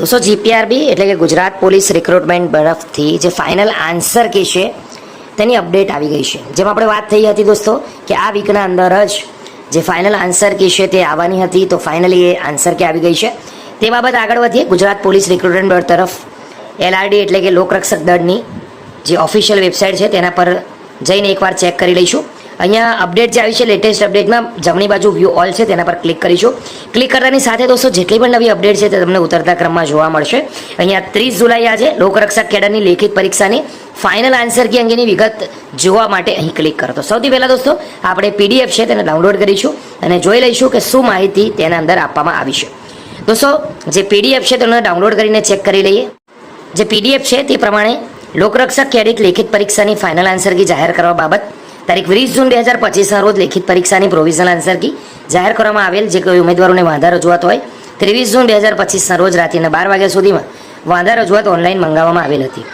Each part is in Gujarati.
दोस्तों जीपीआरबी એટલે કે ગુજરાત પોલીસ રિક્રુટમેન્ટ તરફથી જે ફાઇનલ આન્સર કી છે તેની અપડેટ આવી ગઈ છે। જેમાં આપણે વાત થઈ હતી દોસ્તો કે આ વીકના અંદર જ જે ફાઇનલ આન્સર કી છે તે આવવાની હતી, તો ફાઇનલી એ આન્સર કી આવી ગઈ છે। તે બાબત આગળ વધીએ। ગુજરાત પોલીસ રિક્રુટમેન્ટ બોર્ડ તરફ એલઆરડી એટલે કે લોકરક્ષક દળની જે ઓફિશિયલ વેબસાઇટ છે તેના પર જઈને એકવાર ચેક કરી લઈશું। અહીંયા અપડેટ જે આવી છે લેટેસ્ટ અપડેટમાં જમણી બાજુ વ્યૂ ઓલ છે તેના પર ક્લિક કરીશું। ક્લિક કરતાની સાથે દોસ્તો જેટલી પણ નવી અપડેટ છે તે તમને ઉતરતા ક્રમમાં જોવા મળશે। અહીંયા 30 જુલાઈ આજે લોકરક્ષક કેડરની લેખિત પરીક્ષાની ફાઇનલ આન્સર કી અંગેની વિગત જોવા માટે અહીં ક્લિક કરો। તો સૌથી પહેલાં દોસ્તો આપણે પીડીએફ છે તેને ડાઉનલોડ કરીશું અને જોઈ લઈશું કે શું માહિતી તેના અંદર આપવામાં આવી છે। દોસ્તો જે પીડીએફ છે તેને ડાઉનલોડ કરીને ચેક કરી લઈએ। જે પીડીએફ છે તે પ્રમાણે લોકરક્ષક કેડેટ લેખિત પરીક્ષાની ફાઇનલ આન્સર કી જાહેર કરવા બાબત તારીખ 20 જૂન 2025ના રોજ લેખિત પરીક્ષાની પ્રોવિઝનલ આન્સર કી જાહેર કરવામાં આવેલ। જે કોઈ ઉમેદવારોને વાંધા રજૂઆત હોય 23 જૂન 2025ના રોજ રાત્રિના 12 વાગ્યા સુધીમાં વાંધા રજૂઆત ઓનલાઈન મંગાવવામાં આવેલ હતી।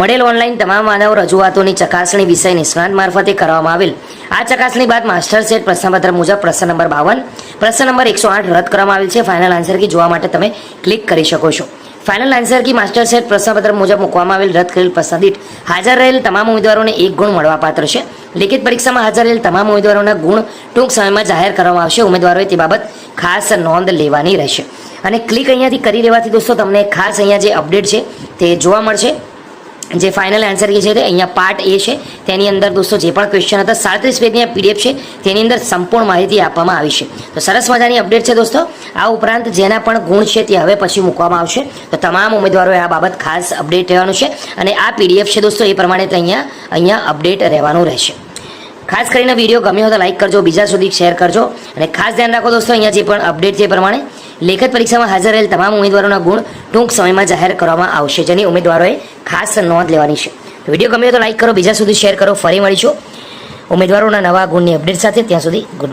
મળેલ ઓનલાઈન તમામ વાંધાઓ રજૂઆતોની ચકાસણી વિષય નિષ્ણાત મારફતે કરવામાં આવેલ। આ ચકાસણી બાદ માસ્ટર સેટ પ્રશ્નપત્ર મુજબ પ્રશ્ન નંબર 52 પ્રશ્ન નંબર 108 રદ કરવામાં આવેલ છે। ફાઇનલ આન્સર કી જોવા માટે તમે ક્લિક કરી શકો છો। Final answer key master set પ્રશ્નપત્ર મુજબ મૂકવામાં આવેલ રદ કરેલ પ્રશ્ન દીઠ હાજર રહેલ તમામ ઉમેદવારોને 1 ગુણ મળવાપાત્ર છે। લેખિત પરીક્ષામાં હાજર રહેલ તમામ ઉમેદવારોના ગુણ ટૂંક સમયમાં જાહેર કરવામાં આવશે। ઉમેદવારોએ તે બાબત ખાસ નોંધ લેવાની રહેશે અને ક્લિક અહીંયાથી કરી લેવાથી દોસ્તો તમને ખાસ અહીંયા જે અપડેટ છે તે જોવા મળશે। જે ફાઇનલ આન્સર કી છે તે અહીંયા પાર્ટ એ છે, તેની અંદર દોસ્તો જે પણ ક્વેશ્ચન હતા 37 પેજની પીડીએફ છે તેની અંદર સંપૂર્ણ માહિતી આપવામાં આવી છે। તો સરસ મજાની અપડેટ છે દોસ્તો। આ ઉપરાંત જેના પણ ગુણ છે તે હવે પછી મૂકવામાં આવશે, તો તમામ ઉમેદવારોએ આ બાબત ખાસ અપડેટ રહેવાનું છે અને આ પીડીએફ છે દોસ્તો એ પ્રમાણે અહીંયા અપડેટ રહેવાનું રહેશે। ખાસ કરીને વિડીયો ગમ્યો હોય તો લાઈક કરજો, બીજા સુધી શેર કરજો અને ખાસ ધ્યાન રાખો દોસ્તો અહીંયા જે પણ અપડેટ છે એ પ્રમાણે લેખિત પરીક્ષામાં હાજર રહેલ તમામ ઉમેદવારોના ગુણ ટૂંક સમયમાં જાહેર કરવામાં આવશે, જેની ઉમેદવારોએ ખાસ નોંધ લેવાની છે। તો વિડીયો ગમ્યો તો લાઈક કરો, બીજા સુધી શેર કરો। ફરી મળીશું ઉમેદવારોના નવા ગુણની અપડેટ સાથે। ત્યાં સુધી ગુડ બાય।